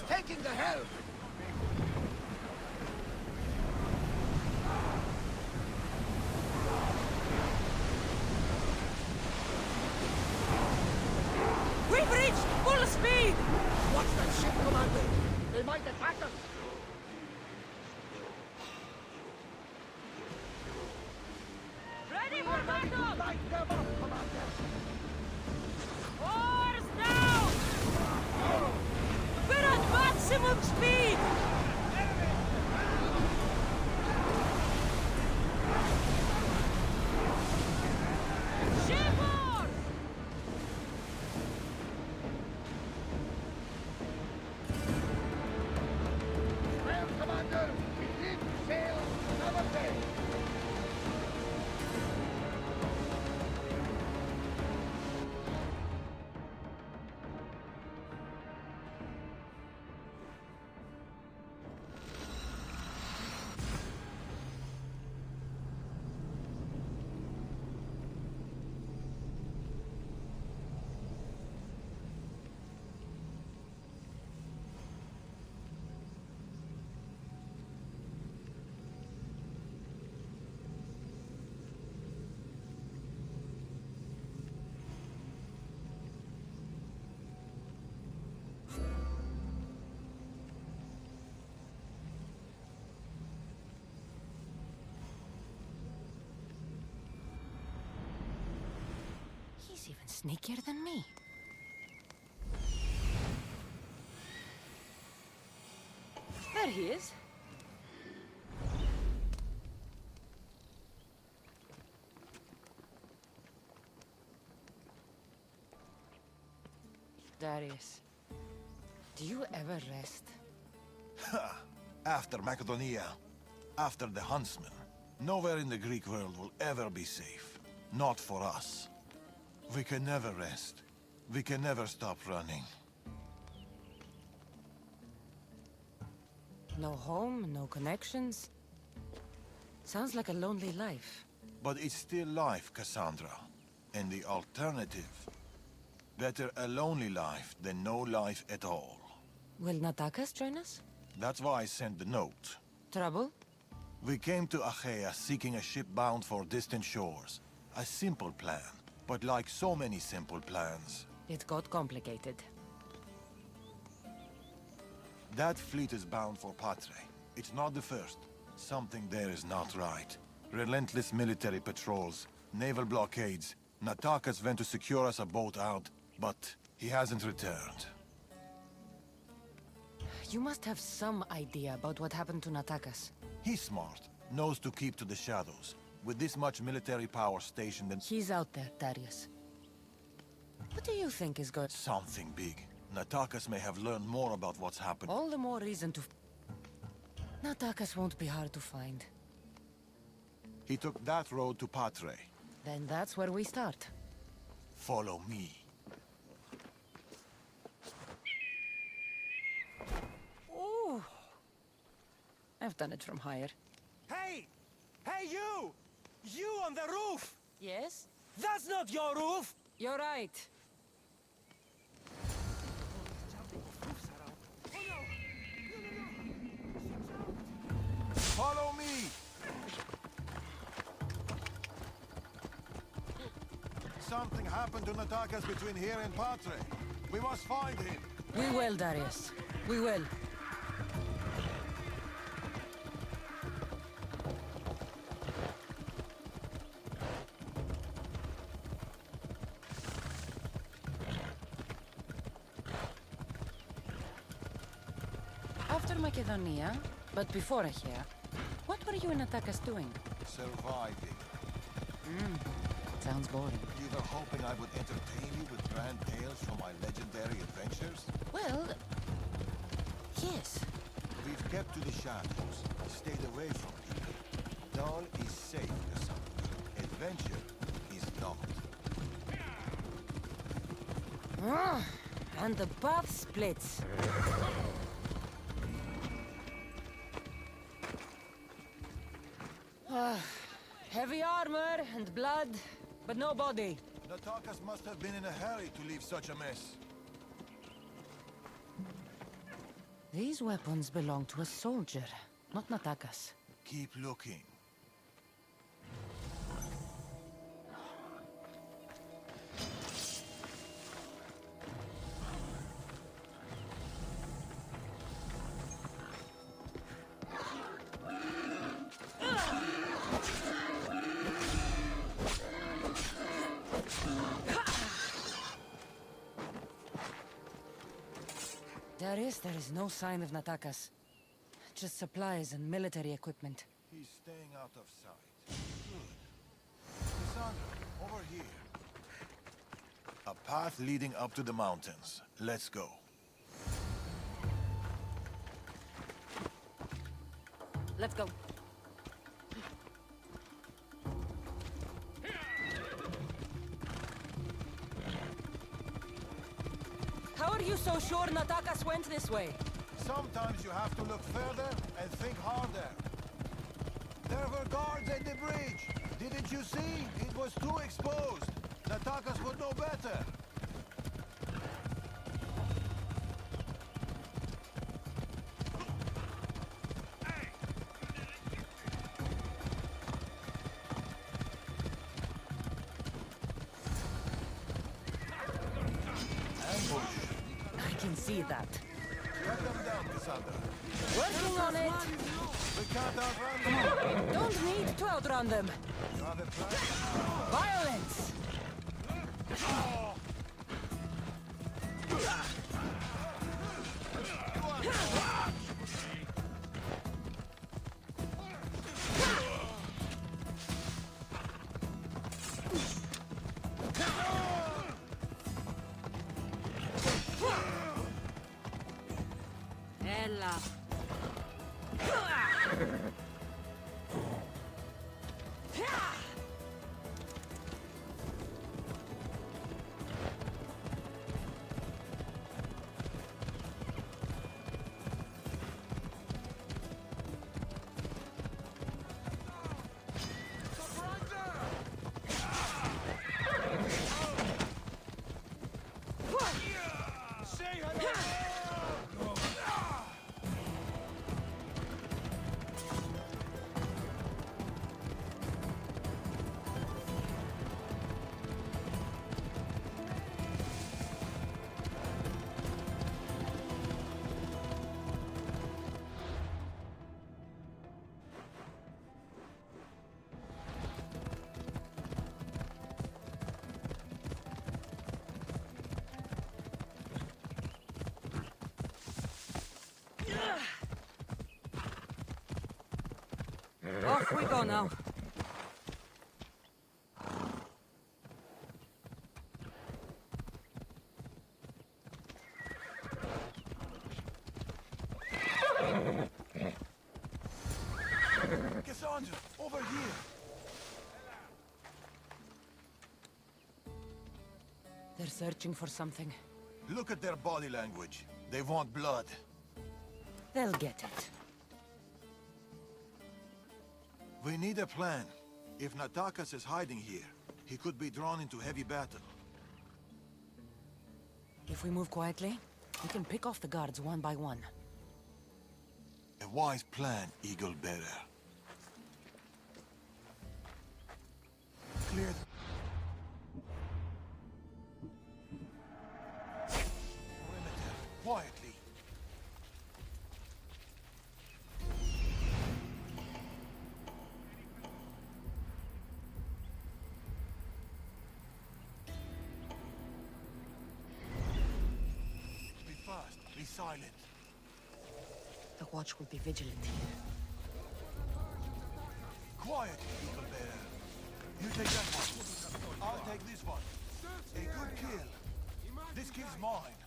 taking the helm! We've reached full speed! Watch that ship, Commander! They might attack us! Ready for battle! Light them up, Commander! Oars down! We're at maximum speed! Shipboard! Well, Commander, we did sail another day! He's even sneakier than me. There he is. Darius, do you ever rest? After Macedonia, after the Huntsman, nowhere in the Greek world will ever be safe. Not for us. We can never rest. We can never stop running. No home, no connections. Sounds like a lonely life. But it's still life, Cassandra. And the alternative? Better a lonely life than no life at all. Will Natakas join us? That's why I sent the note. Trouble? We came to Achaea seeking a ship bound for distant shores. A simple plan. But like so many simple plans... It got complicated. That fleet is bound for Patre. It's not the first. Something there is not right. Relentless military patrols, naval blockades. Natakas went to secure us a boat out, but he hasn't returned. You must have some idea about what happened to Natakas. He's smart, knows to keep to the shadows. With this much military power stationed in... He's out there, Darius. What do you think is going... Something big. Natakas may have learned more about what's happened. All the more reason to... Natakas won't be hard to find. He took that road to Patre. Then that's where we start. Follow me. Ooh. I've done it from higher. Hey! Hey, you! You on the roof! Yes? That's not your roof! You're right. Follow me! Something happened to Natakas between here and Patre. We must find him. We will, Darius. We will. After Macedonia, but before Achaea, what were you and Natakas doing? Surviving. Sounds boring. You were hoping I would entertain you with grand tales from my legendary adventures? Well, yes. We've kept to the shadows, stayed away from people. Dawn is safe, Cassandra. Adventure is not. And the path splits. Heavy armor and blood, but no body. Natakas must have been in a hurry to leave such a mess. These weapons belong to a soldier, not Natakas. Keep looking. There is no sign of Natakas. Just supplies and military equipment. He's staying out of sight. Good. Cassandra, over here. A path leading up to the mountains. Let's go. Let's go. How are you so sure Natakas went this way? Sometimes you have to look further and think harder. There were guards at the bridge. Didn't you see? It was too exposed. Natakas would know better. Ambush. I can see that. Cut them down, Cassandra. Working on it. We can't outrun them. Don't need to outrun them. You have a plan? Violence. Ella. Off we go now. Cassandra, over here. They're searching for something. Look at their body language. They want blood. They'll get it. We need a plan. If Natakas is hiding here, he could be drawn into heavy battle. If we move quietly, we can pick off the guards one by one. A wise plan, Eagle Bearer. Clear. Perimeter, quietly. Be fast, be silent. The watch will be vigilant here. Quiet, Eagle Bearer. You take that one. I'll take this one. A good kill. This kill's mine.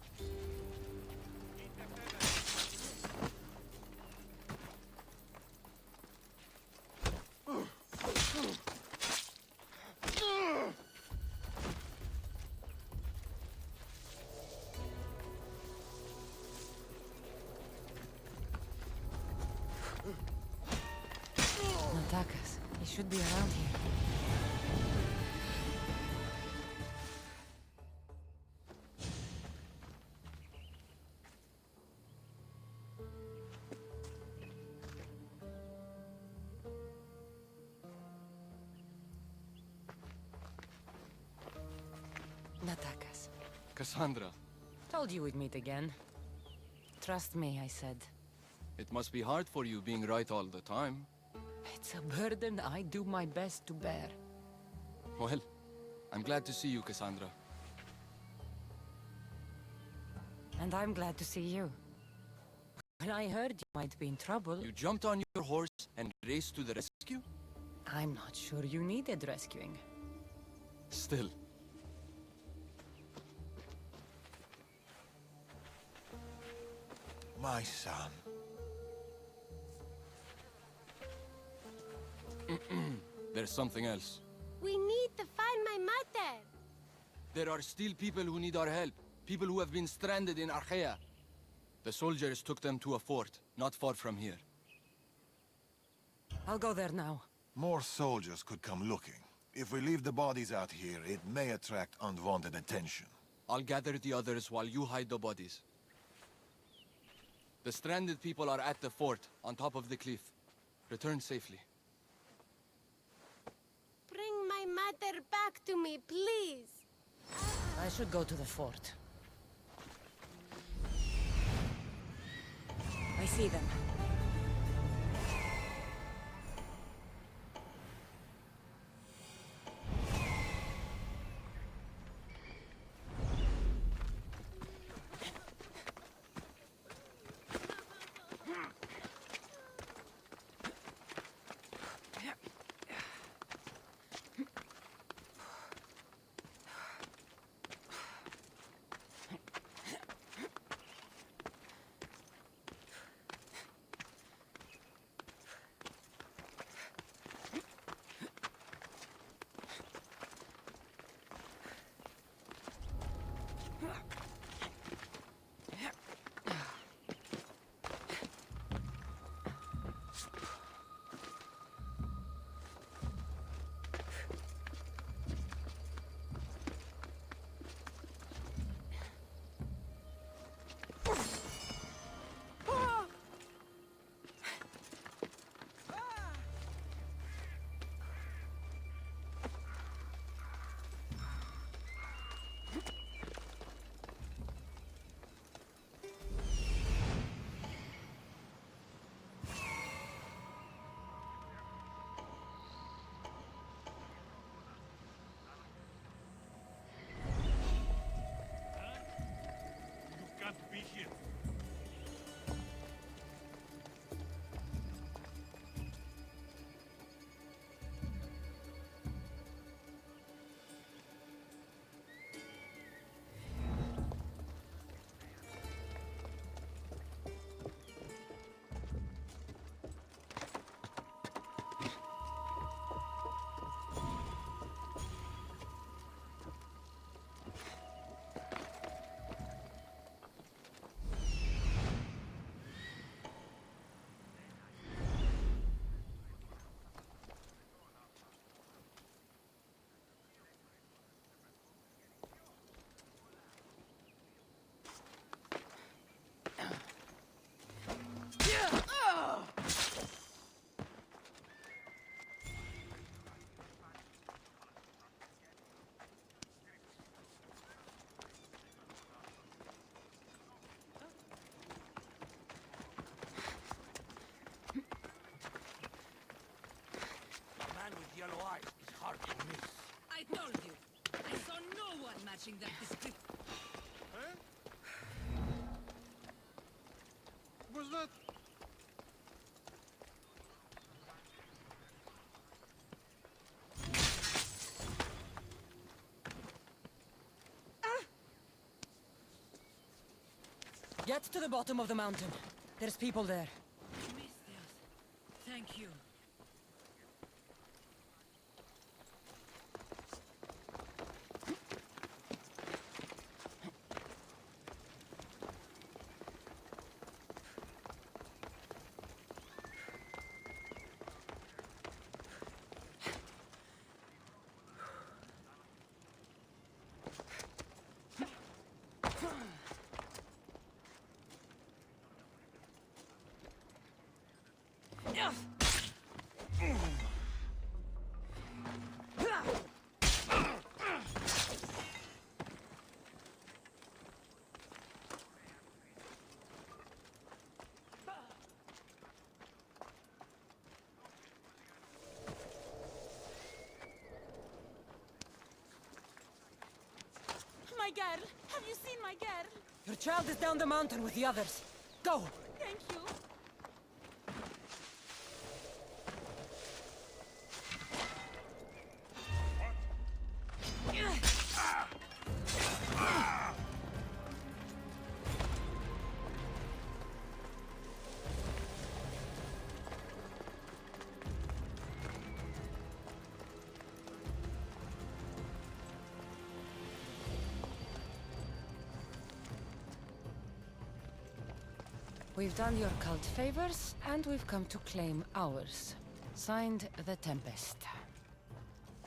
Natakas, he should be around here. Cassandra, Told you we'd meet again. Trust me, I said. it must be hard for you being right all the time. It's a burden I do my best to bear. Well, I'm glad to see you, Cassandra. And I'm glad to see you. When I heard you might be in trouble, You jumped on your horse and raced to the rescue? I'm not sure you needed rescuing. Still. My son. There's something else. We need to find my mother. There are still people who need our help. People who have been stranded in Archaea. The soldiers took them to a fort, not far from here. I'll go there now. More soldiers could come looking. If we leave the bodies out here, it may attract unwanted attention. I'll gather the others while you hide the bodies. The stranded people are at the fort, on top of the cliff. Return safely. Bring my mother back to me, please. I should go to the fort. I see them. Can't be here. Yellow eyes is hard to miss. I told you. I saw no one matching that description. Was that? Get to the bottom of the mountain. There's people there. Misters. Thank you. girl? Have you seen my girl? Your child is down the mountain with the others. Go! Thank you. We've done your cult favors, and we've come to claim ours. Signed, the Tempest.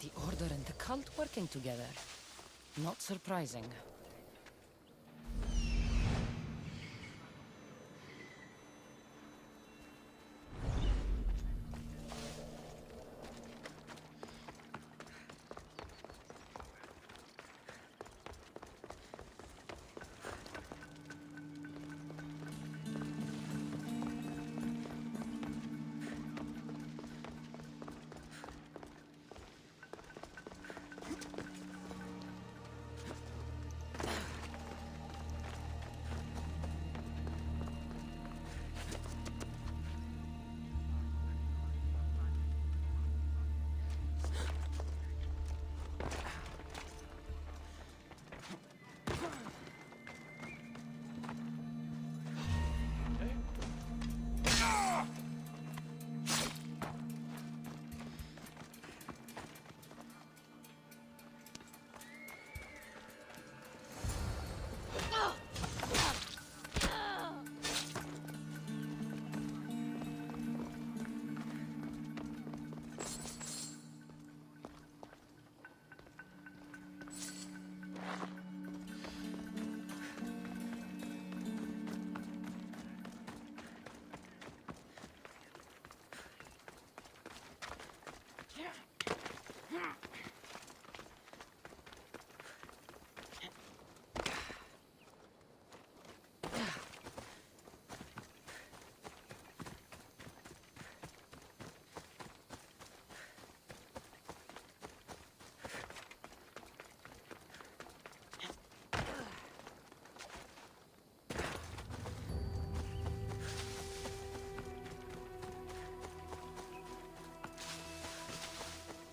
The Order and the cult working together. Not surprising.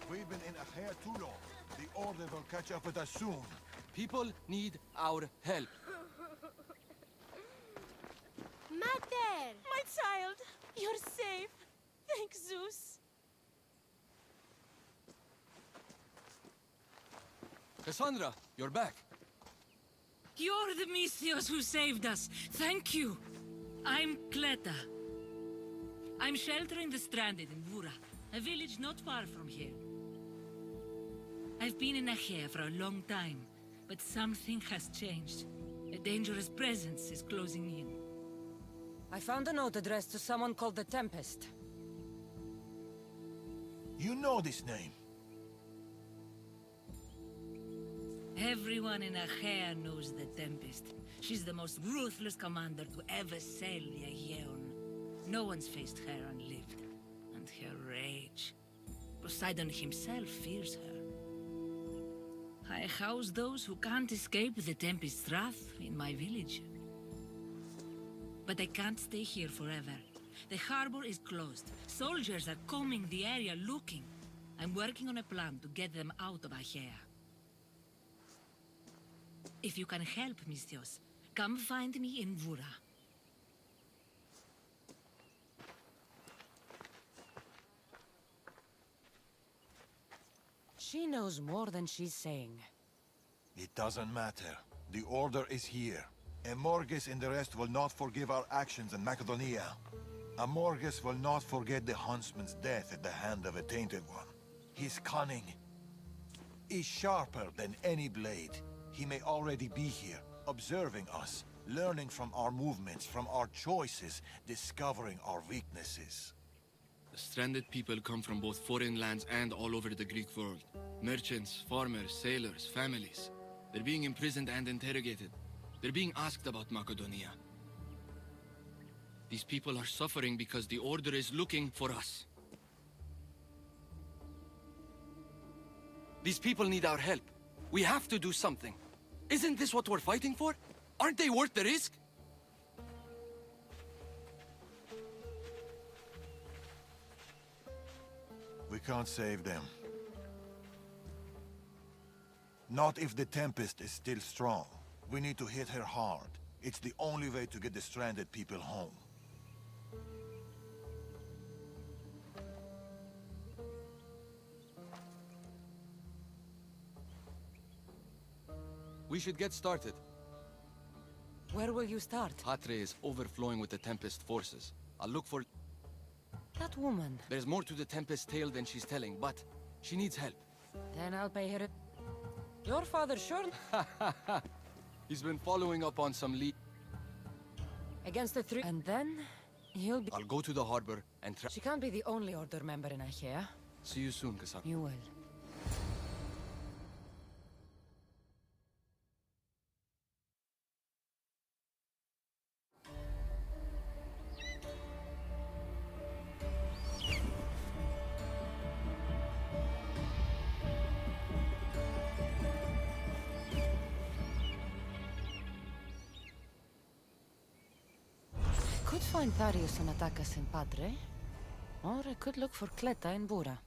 We've been in Achaia too long. The Order will catch up with us soon. People need our help. Mater! My child, you're safe. Thank Zeus. Cassandra, you're back. You're the Misthios who saved us. Thank you. I'm Cleta. I'm sheltering the stranded in Vura, a village not far from here. I've been in Achaia for a long time, but something has changed. A dangerous presence is closing in. I found a note addressed to someone called the Tempest. You know this name. Everyone in Achaia knows the Tempest. She's the most ruthless commander to ever sail the Aegean. No one's faced her unlived. And her rage. Poseidon himself fears her. I house those who can't escape the Tempest's wrath in my village. But I can't stay here forever. The harbor is closed. Soldiers are combing the area looking. I'm working on a plan to get them out of Achaia. If you can help, Misthios, come find me in Vura. She knows more than she's saying. It doesn't matter. The Order is here. Amorges and the rest will not forgive our actions in Macedonia. Amorges will not forget the huntsman's death at the hand of a tainted one. His cunning is sharper than any blade. He may already be here, observing us, learning from our movements, from our choices, discovering our weaknesses. The stranded people come from both foreign lands and all over the Greek world. Merchants, farmers, sailors, families. They're being imprisoned and interrogated. They're being asked about Macedonia. These people are suffering because the Order is looking for us. These people need our help. We have to do something. Isn't this what we're fighting for? Aren't they worth the risk? We can't save them. Not if the Tempest is still strong. We need to hit her hard. It's the only way to get the stranded people home. We should get started. Where will you start? Patre is overflowing with the Tempest forces. I'll look for... That woman. There's more to the Tempest tale than she's telling, but she needs help. Then I'll pay her. Your father sure He's been following up on some lead. against the three. And then he'll be. I'll go to the harbor and She can't be the only Order member in Achaea. See you soon, Kassan. You will. I could find Tharius and attack us in Padre, or I could look for Cleta in Bura.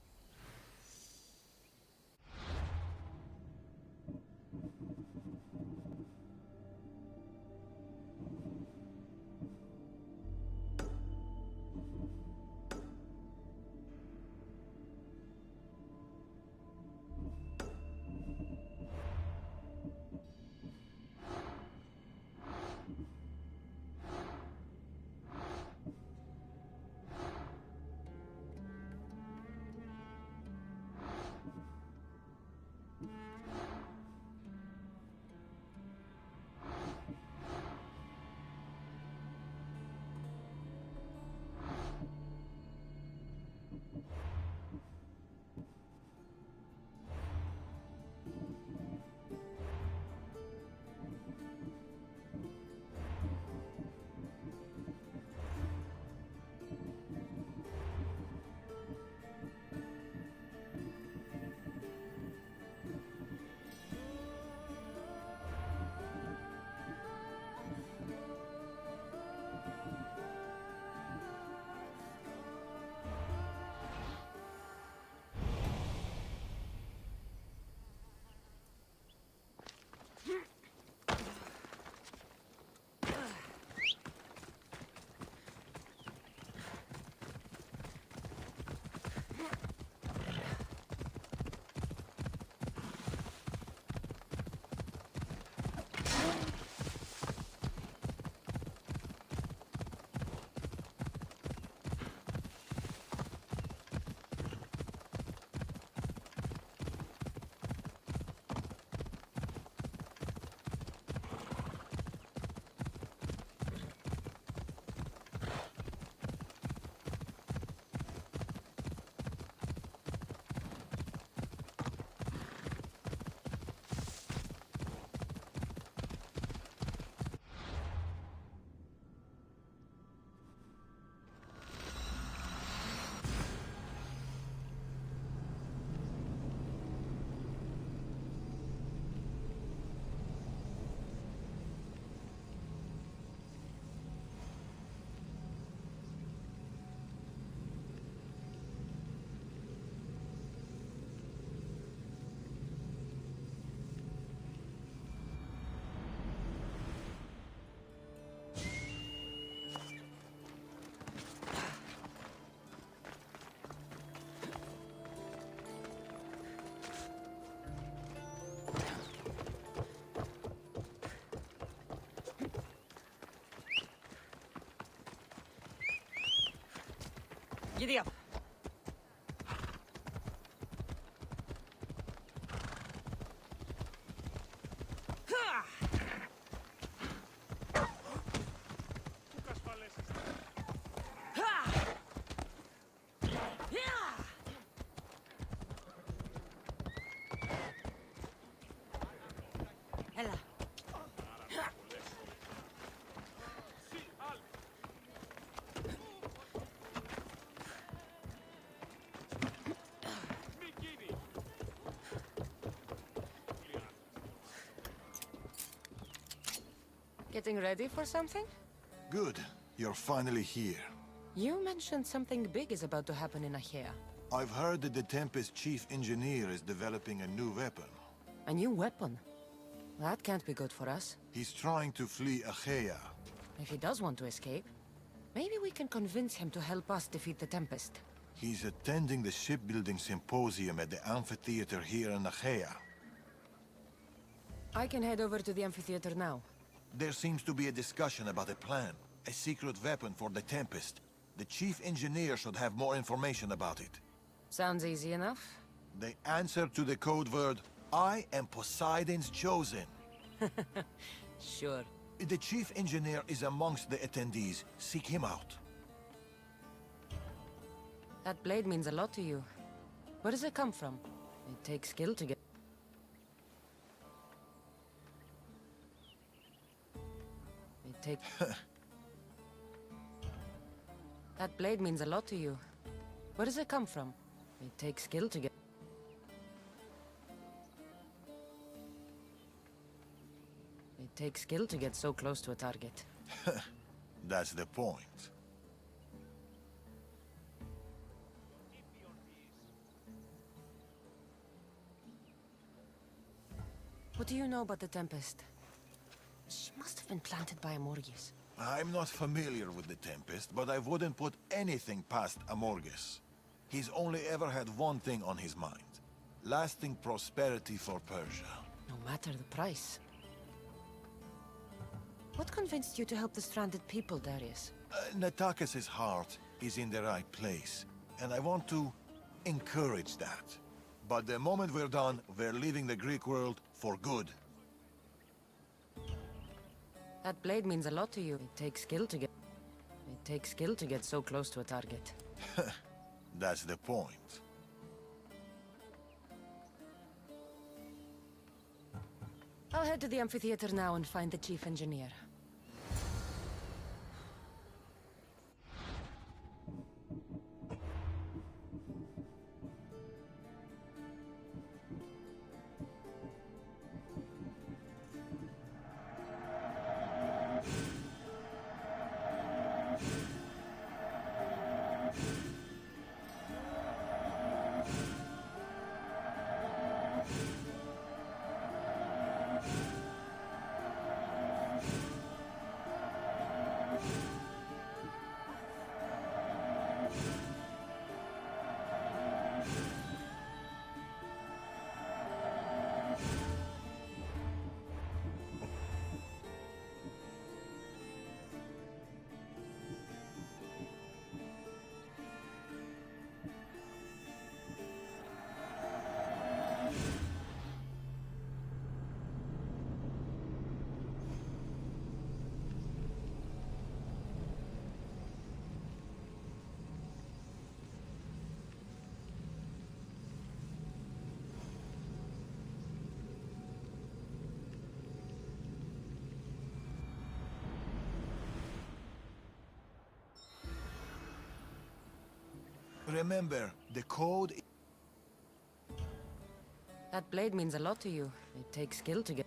Getting ready for something? Good. You're finally here. You mentioned something big is about to happen in Achaea. I've heard that the Tempest chief engineer is developing a new weapon. A new weapon? That can't be good for us. He's trying to flee Achaea. If he does want to escape, maybe we can convince him to help us defeat the Tempest. He's attending the shipbuilding symposium at the amphitheater here in Achaea. I can head over to the amphitheater now. There seems to be a discussion about a plan. A secret weapon for the Tempest. The chief engineer should have more information about it. Sounds easy enough. The answer to the code word, I am Poseidon's chosen. Sure. The chief engineer is amongst the attendees. Seek him out. That blade means a lot to you. Where does it come from? It takes skill to get... It takes... That blade means a lot to you. Where does it come from? It takes skill to get... It takes skill to get so close to a target. That's the point. What do you know about the Tempest? She must have been planted by Amorgis. I'm not familiar with the Tempest, but I wouldn't put anything past Amorges. He's only ever had one thing on his mind. Lasting prosperity for Persia. No matter the price. What convinced you to help the stranded people, Darius? Natakis' heart is in the right place, and I want to encourage that. But the moment we're done, we're leaving the Greek world for good. That blade means a lot to you. It takes skill to get... It takes skill to get so close to a target. That's the point. I'll head to the amphitheater now and find the chief engineer. Remember, the code... That blade means a lot to you. It takes skill to get...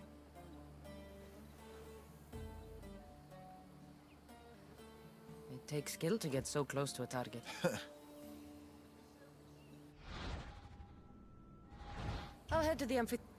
It takes skill to get so close to a target. I'll head to the amphitheater.